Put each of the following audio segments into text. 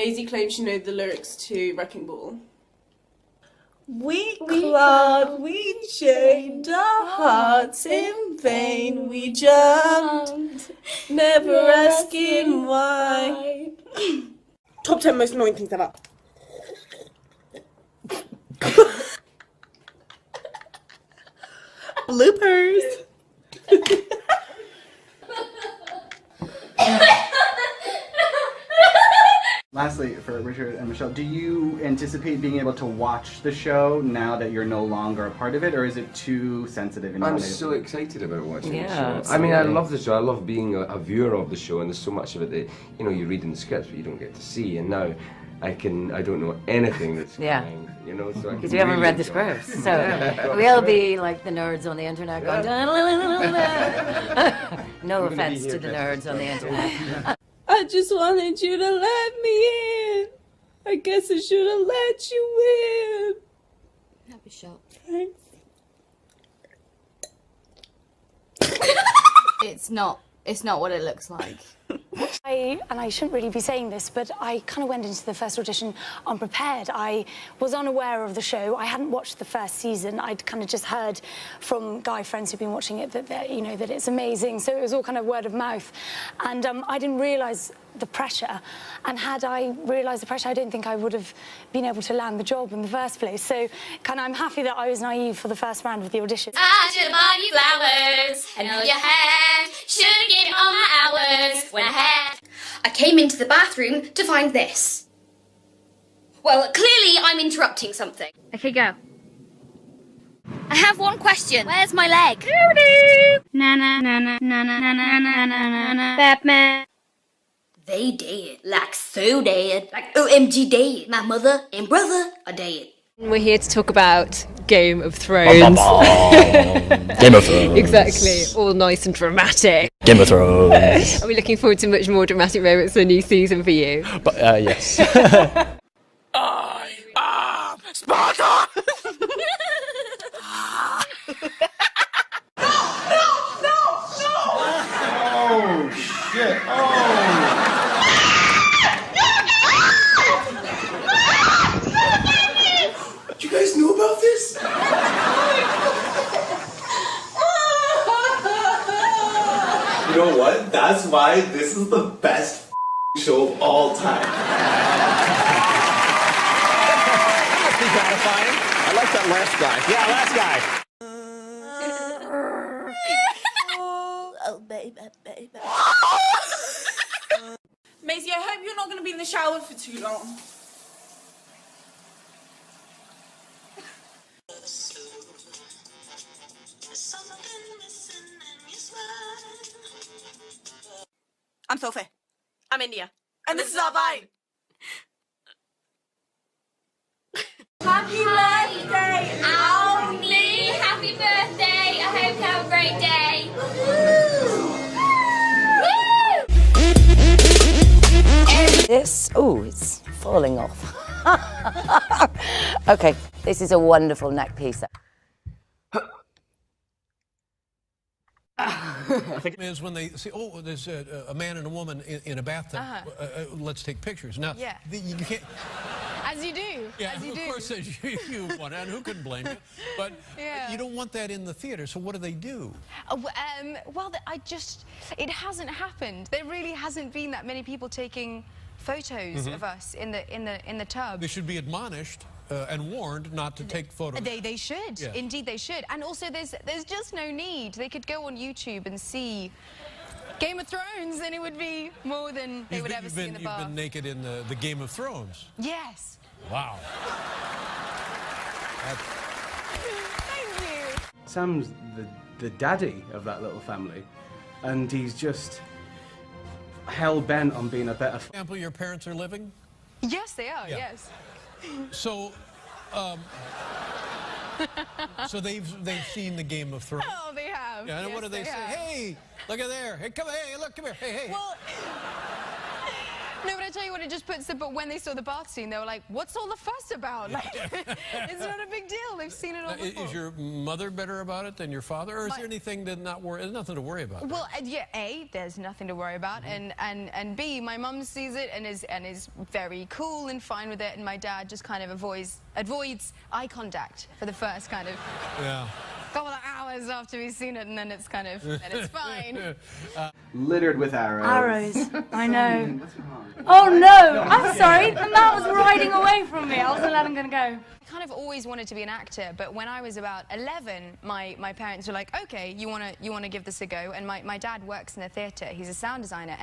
Maisie claims she knows the lyrics to Wrecking Ball. We clawed, we chained our hearts in vain. We jumped, never asking why. Top 10 most annoying things ever. Bloopers. Lastly, for Richard and Michelle, do you anticipate being able to watch the show now that you're no longer a part of it, or is it too sensitive? I'm so excited about watching the show. Absolutely. I mean, I love the show. I love being a viewer of the show, and there's so much of it that you read in the scripts, but you don't get to see. And now, I don't know anything that's coming. So because we haven't read the scripts, so we'll be like the nerds on the internet going. No offense to the nerds on the internet. I just wanted you to let me in. I guess I should have let you in. Happy shot. Thanks. It's not what it looks like. I shouldn't really be saying this, but I kind of went into the first audition unprepared. I was unaware of the show. I hadn't watched the first season. I'd kind of just heard from guy friends who'd been watching it that that it's amazing. So it was all kind of word of mouth, and I didn't realise the pressure. And had I realised the pressure, I don't think I would have been able to land the job in the first place. So I'm happy that I was naive for the first round of the audition. I should have bought you flowers, and all you had. Should have given all my hours when I had. I came into the bathroom to find this. Well, clearly I'm interrupting something. Okay, go. I have one question. Where's my leg? Doo-doo. Na-na-na-na-na-na-na-na-na-na-na. Batman. They dead. Like so dead. Like OMG dead. My mother and brother are dead. We're here to talk about Game of Thrones. Game of Thrones. Exactly, all nice and dramatic. Game of Thrones. Are we looking forward to much more dramatic moments in the new season for you? But yes. I am Sparta. No! Oh shit! Oh. You guys know about this? You know what? That's why this is the best show of all time. That must be gratifying. I like that last guy. Yeah, last guy. Oh, baby. Maisie, I hope you're not going to be in the shower for too long. I'm Sophie. I'm India. And this is our Vine. Happy birthday, Auntie! Happy birthday! I hope you have a great day. It's falling off. Okay, this is a wonderful neck piece. I think is when they see, oh, there's a man and a woman in a bathtub. Let's take pictures. Now, you can't. As you do. Yeah, as you of do. course, you want, and who couldn't blame you? But you don't want that in the theater. So what do? Well, it hasn't happened. There really hasn't been that many people taking photos of us in the tub. They should be admonished and warned not to take photos. They should. Yeah. Indeed, they should. And also, there's just no need. They could go on YouTube and see Game of Thrones, and it would be more than they would ever see in the bath. You've been naked in the Game of Thrones. Yes. Wow. Thank you. Sam's the daddy of that little family, and he's just hell-bent on being a better... For example, your parents are living? Yes, they are, yes. So, so they've seen the Game of Thrones. Oh, they have. Yeah, and yes, what do they say? Have. Hey, look at there. Hey, come here. Hey, look, come here. Hey, hey. Well, No, but I tell you what, it just puts the... But when they saw the bath scene, they were like, what's all the fuss about? Like, it's not a big deal. They've seen it all before. Is your mother better about it than your father, or is there anything to not worry? There's nothing to worry about. Well, yeah, A, there's nothing to worry about, and B, my mum sees it and is very cool and fine with it, and my dad just kind of avoids eye contact for the first kind of couple of hours after we've seen it, and then it's kind of, then it's fine. Littered with arrows. Arrows. I know. Oh no! I'm sorry. The man was riding away from me. I wasn't letting him go. I kind of always wanted to be an actor, but when I was about 11, my parents were like, okay, you wanna give this a go, and my dad works in the theatre. He's a sound designer,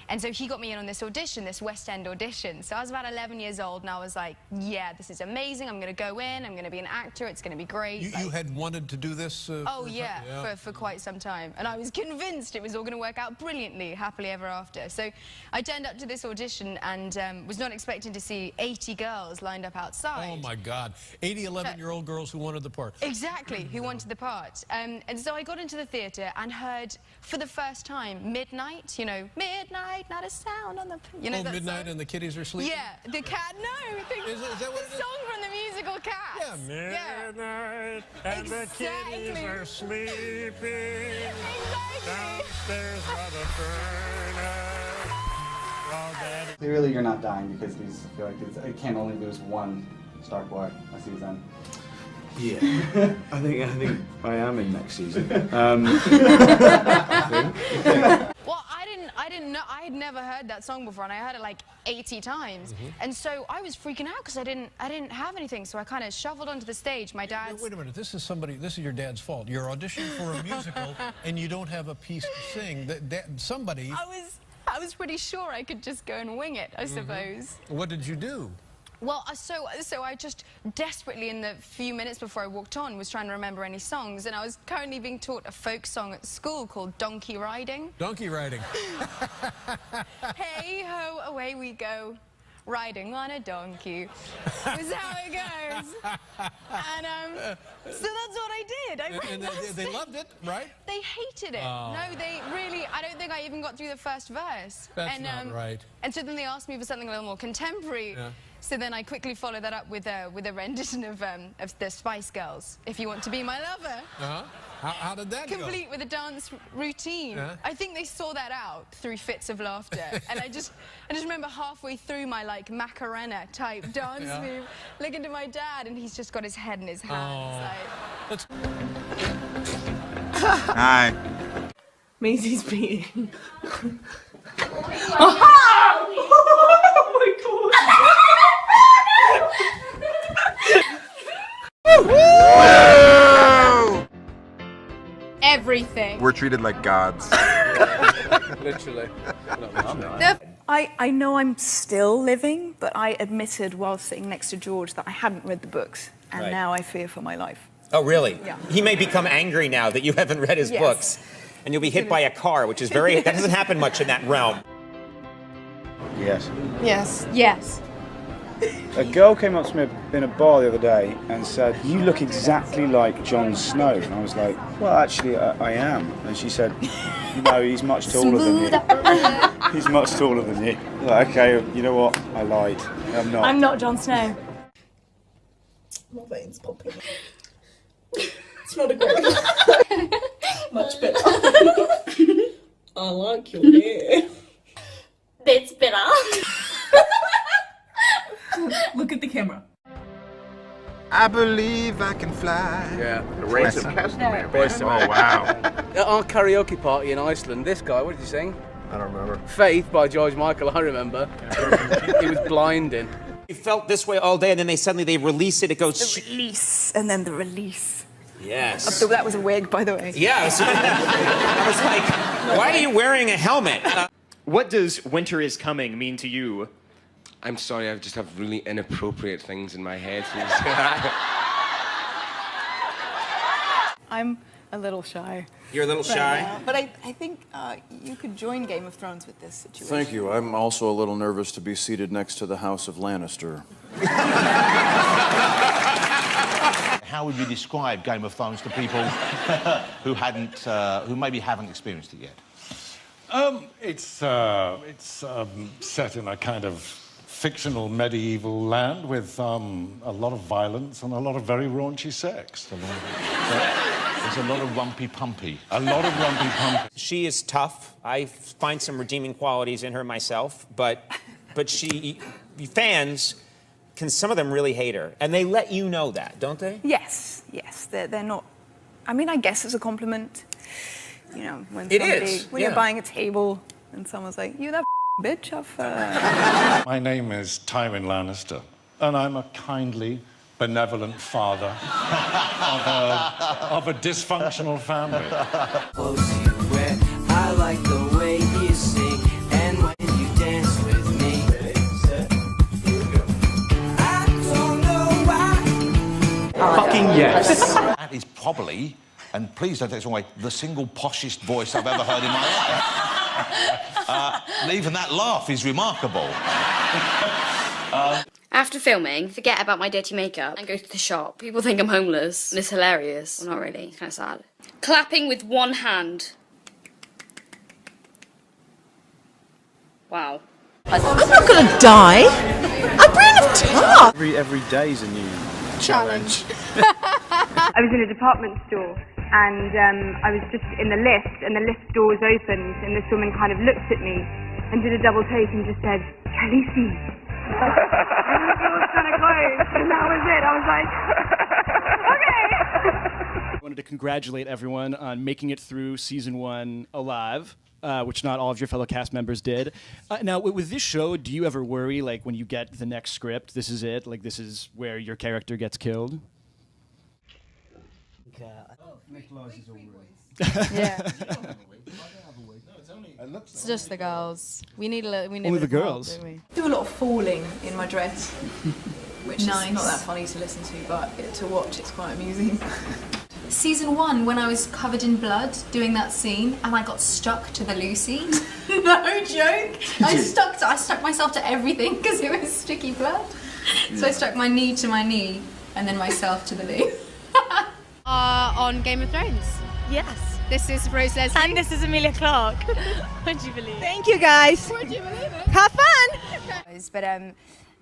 and so he got me in on this audition, this West End audition. So I was about 11 years old, and I was like, yeah, this is amazing. I'm gonna go in. I'm gonna be an actor. It's gonna be great. You had wanted to do this? Oh yeah, for quite some time, and I was convinced it was all gonna work out brilliantly, happily ever after. So I turned up to this audition and was not expecting to see 80 girls lined up outside. Oh my God, 80 11-year-old girls who wanted the part. Exactly, who wanted the part. And so I got into the theatre and heard for the first time Midnight, you know, midnight, not a sound on the... You know, Midnight and the kitties are sleeping? Yeah, the cat, no. Is that what it is? The song from the musical Cats. Yeah, midnight and the kitties are sleeping. Downstairs by the furnace. Clearly you're not dying because these, I feel like it can only lose one Stark Boy a season. Yeah, I think I am in next season. Well, I didn't know. I had never heard that song before, and I heard it like 80 times. And so I was freaking out because I didn't have anything. So I kind of shuffled onto the stage. My dad's... Wait a minute. This is your dad's fault. You're auditioning for a musical, and you don't have a piece to sing. Somebody... I was pretty sure I could just go and wing it, I suppose. What did you do? Well, so I just desperately, in the few minutes before I walked on, was trying to remember any songs, and I was currently being taught a folk song at school called Donkey Riding. Donkey Riding. Hey ho, away we go, riding on a donkey. Was how it goes. And so that's what I did. And they loved it, right? They hated it. Oh. No, they really. I don't think I even got through the first verse. That's not right. And so then they asked me for something a little more contemporary. Yeah. So then I quickly followed that up with a rendition of the Spice Girls, If You Want to Be My Lover. How did that go? Complete with a dance routine. I think they saw that out through fits of laughter. And I just remember halfway through my like Macarena type dance move, looking to my dad, and he's just got his head in his hands. Like... Hi. Maisie's beating. Everything. We're treated like gods. Literally. I know I'm still living, but I admitted while sitting next to George that I hadn't read the books, and now I fear for my life. Oh, really? Yeah. He may become angry now that you haven't read his books, and you'll be hit by a car, which is that doesn't happen much in that realm. Yes. Yes. Yes. A girl came up to me in a bar the other day and said, "You look exactly like Jon Snow." And I was like, "Well, actually, I am." And she said, "No, he's much taller than you. He's much taller than you." Like, okay, you know what? I lied. I'm not. I'm not Jon Snow. My veins popping. It's not a great. Much better. I like your hair. That's better. Look at the camera. I believe I can fly. Yeah, the race of Castamere. Oh, wow. At our karaoke party in Iceland, this guy, what did he sing? I don't remember. Faith by George Michael, I remember. He was blinding. You felt this way all day, and then they release it, it goes... The release, and then the release. Yes. Oh, that was a wig, by the way. Yeah, I was like, why are you wearing a helmet? What does Winter is Coming mean to you? I'm sorry, I just have really inappropriate things in my head. I'm a little shy. You're a little shy? But I think you could join Game of Thrones with this situation. Thank you. I'm also a little nervous to be seated next to the House of Lannister. How would you describe Game of Thrones to people who maybe haven't experienced it yet? It's set in a kind of fictional medieval land with a lot of violence and a lot of very raunchy sex. There's a lot of rumpy-pumpy. A lot of rumpy-pumpy. She is tough. I find some redeeming qualities in her myself, but fans some of them really hate her, and they let you know that, don't they? Yes, they're not. I mean, I guess it's a compliment. You know, when you're buying a table and someone's like, "You that bitch, My name is Tywin Lannister, and I'm a kindly, benevolent father of a dysfunctional family. I like the way you sing and when you dance with me. I don't know why. Fucking yes. That is probably, and please don't take this away, the single poshest voice I've ever heard in my life. And even that laugh is remarkable. After filming, forget about my dirty makeup and go to the shop. People think I'm homeless, and it's hilarious. Well, not really, it's kind of sad. Clapping with one hand. Wow. I'm not gonna die. I'm brave of tough. Every day is a new challenge. I was in a department store and I was just in the lift and the lift doors opened and this woman kind of looked at me and did a double take and just said, Khaleesi. And the door was kind of closed and that was it. I was like, okay. I wanted to congratulate everyone on making it through season 1 alive. Which not all of your fellow cast members did. Now, with this show, do you ever worry, like, when you get the next script, this is it, like, this is where your character gets killed? Yeah. It's just the girls. We need Only the girls. Don't we? do a lot of falling in my dress, which is Nice. not that funny to listen to, but to watch it's quite amusing. Season 1, when I was covered in blood doing that scene and I got stuck to the Lucy. No joke. I stuck myself to everything because it was sticky blood. So I stuck my knee to my knee and then myself to the Lou. On Game of Thrones. Yes. This is Rose Leslie. And this is Emilia Clarke. Would you believe it? Thank you, guys. Would you believe it? Have fun. But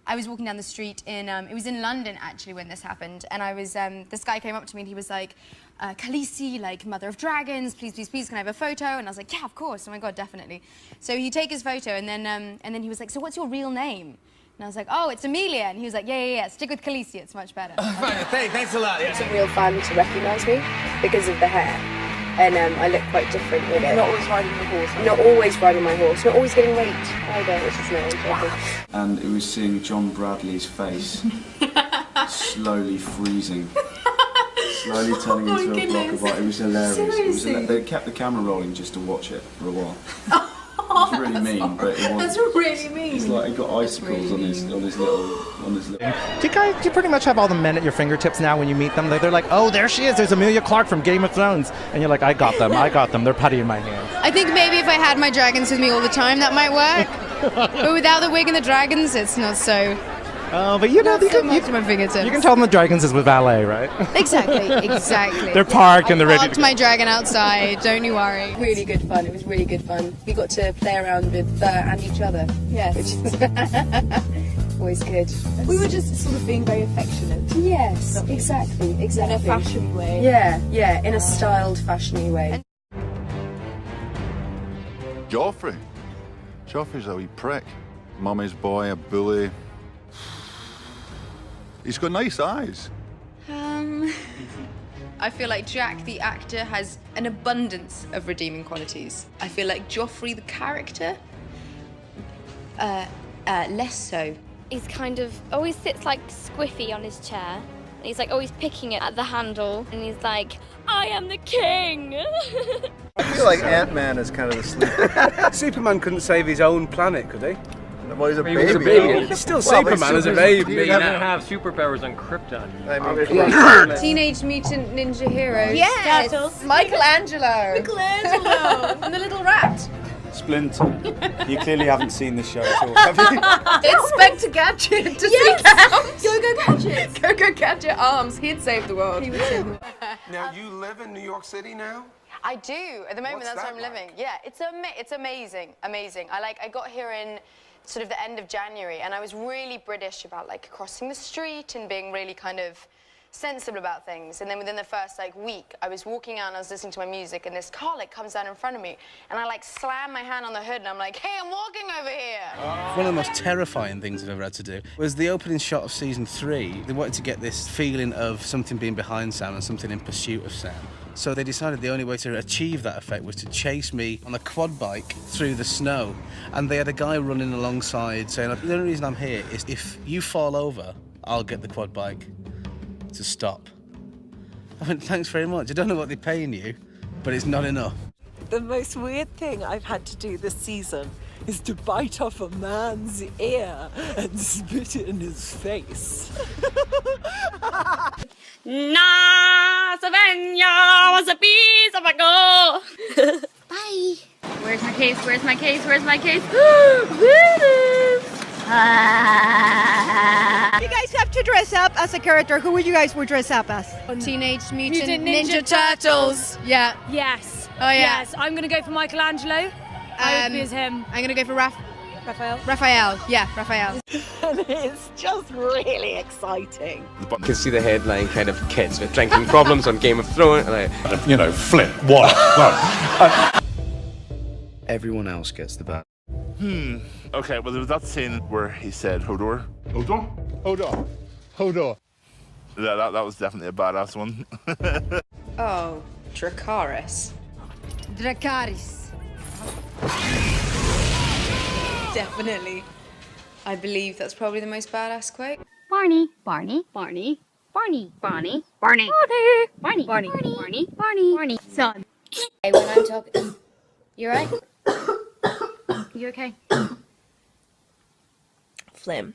I was walking down the street in, it was in London actually when this happened, and I was, this guy came up to me and he was like, Khaleesi, like Mother of Dragons, please, please, please, can I have a photo? And I was like, yeah, of course, oh my God, definitely. So he'd take his photo and then he was like, so what's your real name? And I was like, oh, it's Emilia. And he was like, yeah, stick with Khaleesi, it's much better. Thanks a lot. Yeah. It's a real fun to recognise me because of the hair. And I look quite different with it. Not always riding the horse. Not always riding my horse. Not always getting raped either, which is not interesting. And it was seeing John Bradley's face slowly freezing. Slowly turning into a block of white. It was hilarious. They kept the camera rolling just to watch it for a while. It's really mean, but it was. That's really mean. It's like he got icicles on his little. Do you pretty much have all the men at your fingertips now when you meet them? They're like, oh, there she is. There's Emilia Clarke from Game of Thrones, and you're like, I got them. They're putty in my hand. I think maybe if I had my dragons with me all the time, that might work. But without the wig and the dragons, it's not so. Oh, but you know, you can tell them the dragons is with valet, right? Exactly. They're parked and they're ready to parked go. my dragon outside, don't you worry. Really good fun. It was really good fun. We got to play around with and each other. Yes. Which is always good. We were just sort of being very affectionate. Yes, exactly. In a fashion way. Yeah, in a styled, fashiony way. Joffrey's a wee prick. Mummy's boy, a bully. He's got nice eyes. I feel like Jack, the actor, has an abundance of redeeming qualities. I feel like Joffrey, the character, less so. He's kind of always sits like squiffy on his chair. And he's like always picking it at the handle. And he's like, I am the king. I feel like Ant-Man is kind of the sleeper. Superman couldn't save his own planet, could he? Well, he's a baby. He's still Superman as a baby. He doesn't have superpowers on Krypton. Teenage Mutant Ninja Heroes. Yes! Turtles. Michelangelo! And the little rat. Splinter. You clearly haven't seen the show at all, have you? Inspector Gadget! Does he count? Go-Go Gadget! Go-Go Gadget arms. He'd save the world. He would save the world. Now, you live in New York City now? I do. At the moment, What's that's where that I'm living. Yeah, it's amazing, amazing. I got here in sort of the end of January, and I was really British about like crossing the street and being really kind of sensible about things. And then within the first like week, I was walking out and I was listening to my music, and this car like comes down in front of me, and I like slam my hand on the hood, and I'm like, hey, I'm walking over here. One of the most terrifying things I've ever had to do was the opening shot of season 3. They wanted to get this feeling of something being behind Sam and something in pursuit of Sam. So they decided the only way to achieve that effect was to chase me on a quad bike through the snow. And they had a guy running alongside saying, the only reason I'm here is if you fall over, I'll get the quad bike to stop. I went, thanks very much. I don't know what they're paying you, but it's not enough. The most weird thing I've had to do this season is to bite off a man's ear and spit it in his face. Na Savannah was a piece of a go. Bye. Where's my case? Where's my case? Where's my case? You guys have to dress up as a character. Who would you guys would dress up as? Teenage Mutant Ninja Turtles. Yeah. Yes. Oh yeah. Yes. I'm gonna go for Michelangelo. I would be as him. I'm gonna go for Raphael. Raphael. Yeah, Raphael. And it's just really exciting. You can see the headline kind of kids with drinking problems on Game of Thrones. And You know, Flint, what? Everyone else gets the bat. Okay, well, there was that scene where he said Hodor. Hodor? Hodor. Hodor. That was definitely a badass one. Oh, Dracarys. Dracarys. Definitely. I believe that's probably the most badass quote. Barney, Barney, Barney, Barney, Barney, Barney, Barney, Barney, Barney, Barney, Barney, Barney, son. Hey, when I'm talking, you right? You okay? Phlegm.